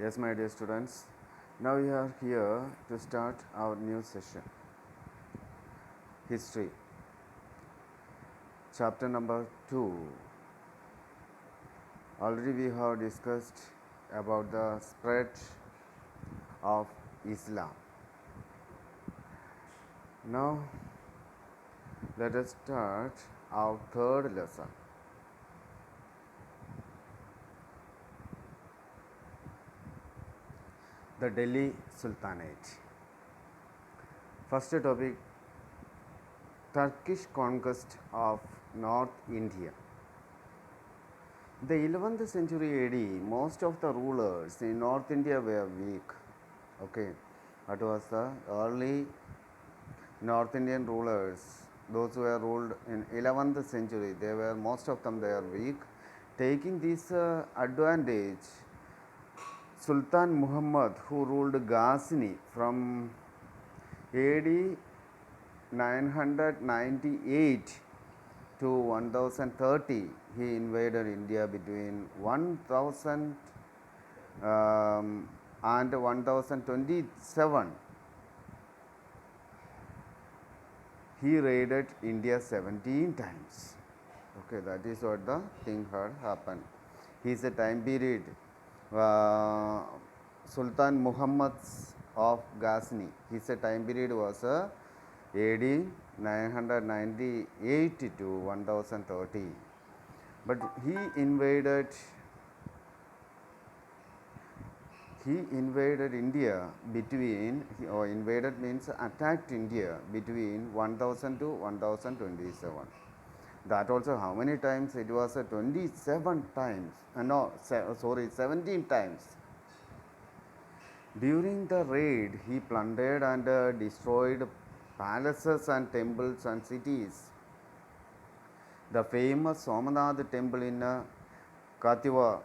Yes, my dear students, now we are here to start our new session, History, chapter number 2. Already we have discussed about the spread of Islam. Now, let us start our third lesson. The Delhi Sultanate. First topic, Turkish conquest of North India. The 11th century AD, most of the rulers in North India were weak. Okay, that was the early North Indian rulers. Those who were ruled in 11th century, most of them they are weak. Taking this advantage, Sultan Muhammad, who ruled Ghazni from AD 998 to 1030, he invaded India between 1000 and 1027. He raided India 17 times. Okay, that is what the thing had happened. His time period, Sultan Muhammad of Ghazni, his time period was AD 998 to 1030. But he invaded India between, or invaded means attacked India between 1000 to 1027. That also how many times? It was 27 times. No, sorry, 17 times. During the raid, he plundered and destroyed palaces and temples and cities. The famous Somanath temple in Kathua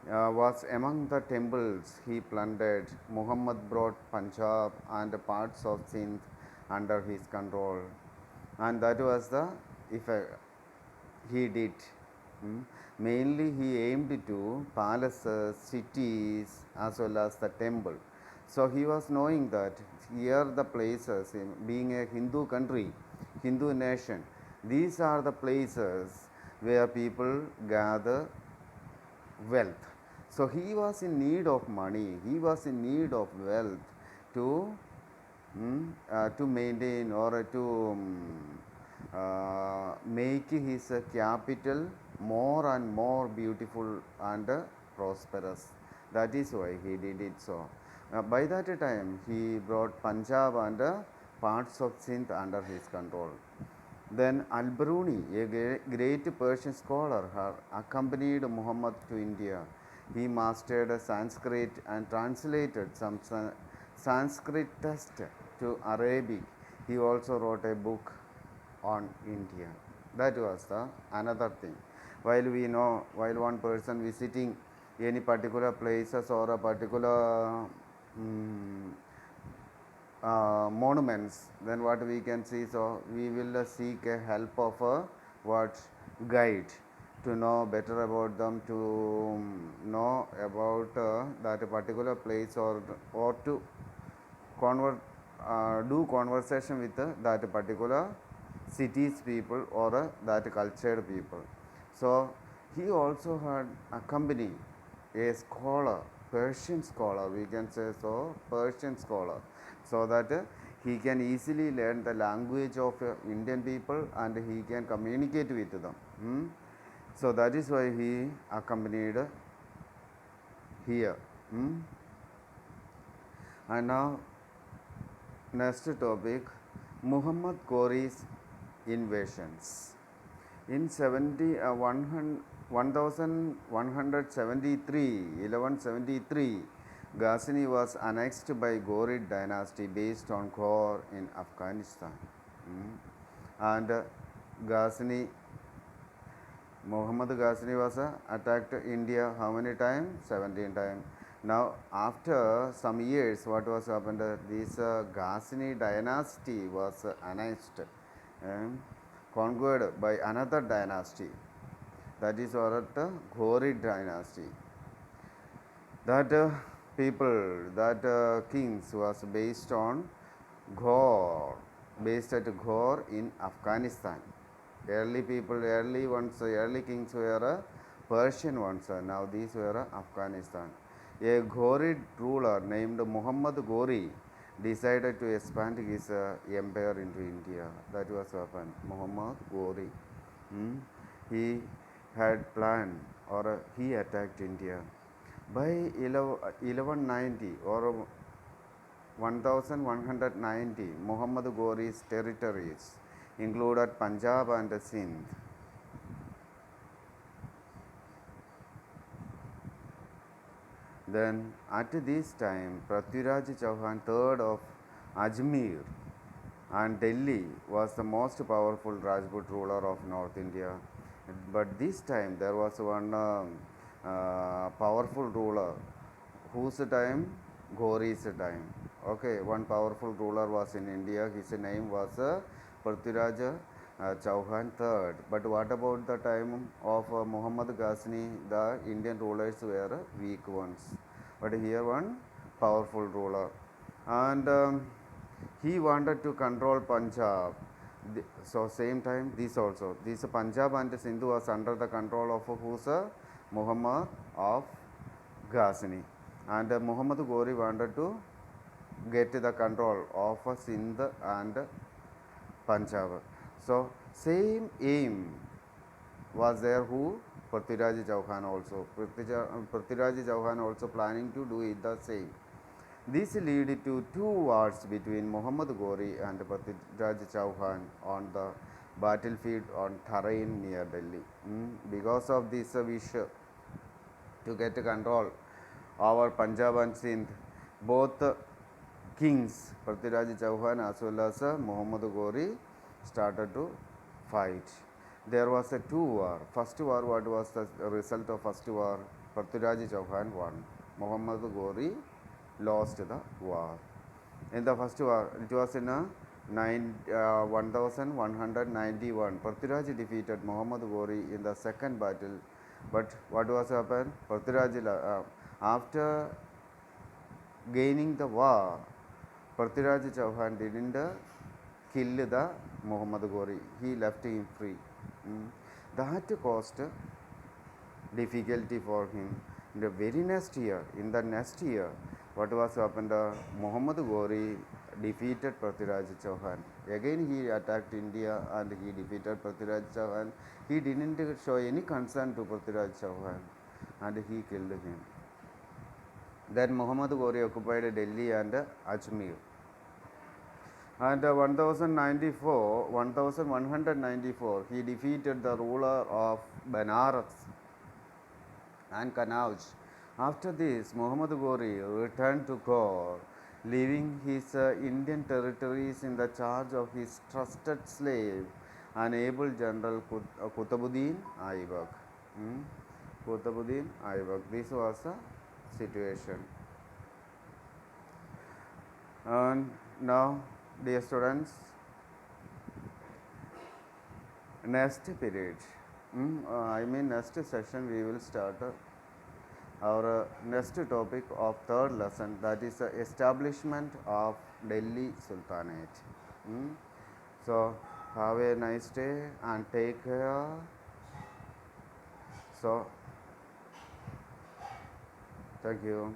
was among the temples he plundered. Muhammad brought Punjab and parts of Sindh under his control, and that was the effect he did. Mainly he aimed to palaces, cities, as well as the temple. So he was knowing that here the places, being a Hindu country, Hindu nation, these are the places where people gather wealth. So he was in need of money, he was in need of wealth to maintain or to make his capital more and more beautiful and prosperous. That is why he did it so. By that time, he brought Punjab and parts of Sindh under his control. Then Al-Biruni, a great Persian scholar, accompanied Muhammad to India. He mastered Sanskrit and translated some Sanskrit text to Arabic. He also wrote a book on India. That was the another thing. While one person visiting any particular places or a particular monuments, then what we can see, so we will seek a help of a guide to know better about them, to know about that particular place, or to do conversation with that particular cities people or that cultured people. So he also had accompanied a scholar, Persian scholar, we can say so, Persian scholar, so that he can easily learn the language of Indian people and he can communicate with them. So that is why he accompanied here. And now next topic, Muhammad Ghori's invasions. In 1173, Ghazni was annexed by Ghorid dynasty based on Ghor in Afghanistan. And Ghazni, Muhammad Ghazni was attacked India how many times? 17 times. Now, after some years, what was happened? This Ghazni dynasty was annexed, conquered by another dynasty. That is what the Ghorid dynasty. That people, that kings was based on Ghor, based at Ghor in Afghanistan. Early people, early ones, early kings were Persian ones. Now these were Afghanistan. A Ghorid ruler named Muhammad Ghori decided to expand his empire into India. That was happened. Muhammad Ghori. He had planned, or he attacked India. By 1190 or 1190, Muhammad Ghori's territories included Punjab and Sindh. Then at this time, Prithviraj Chauhan III of Ajmer and Delhi was the most powerful Rajput ruler of North India. But this time there was one powerful ruler whose time? Ghori's time. Okay, one powerful ruler was in India. His name was Prithviraj Chauhan III. But what about the time of Muhammad Ghazni? The Indian rulers were weak ones. But here one powerful ruler. And he wanted to control Punjab. So same time this also. This Punjab and Sindhu was under the control of who's Muhammad of Ghazni. And Muhammad Ghori wanted to get the control of Sindh and Punjab. So same aim was there who Prithviraj Chauhan also. Prithviraj Chauhan also planning to do it the same. This led to two wars between Muhammad Ghori and Prithviraj Chauhan on the battlefield on Tharain near Delhi. Because of this wish to get control over Punjab and Sindh, both kings, Prithviraj Chauhan as well as Muhammad Ghori, started to fight. There was a two war. First war, what was the result of first war? Prithviraj Chauhan won. Muhammad Ghori lost the war. In the first war, it was in 1191. Prithviraj defeated Muhammad Ghori in the second battle. But what was happened? Prithviraj, after gaining the war, Prithviraj Chauhan didn't kill the Muhammad Ghori. He left him free. That caused difficulty for him. In the very next year, what was happened? Muhammad Ghori defeated Prithviraj Chauhan. Again he attacked India and he defeated Prithviraj Chauhan. He didn't show any concern to Prithviraj Chauhan and he killed him. Then Muhammad Ghori occupied Delhi and Ajmer. And 1194, he defeated the ruler of Benares and Kanauj. After this, Muhammad Ghori returned to Ghor, leaving his Indian territories in the charge of his trusted slave and able general Qutbuddin Aibak. Qutbuddin Aibak. This was the situation. And now, dear students, next period, next session we will start our next topic of third lesson, that is establishment of Delhi Sultanate. So have a nice day and take care. So thank you.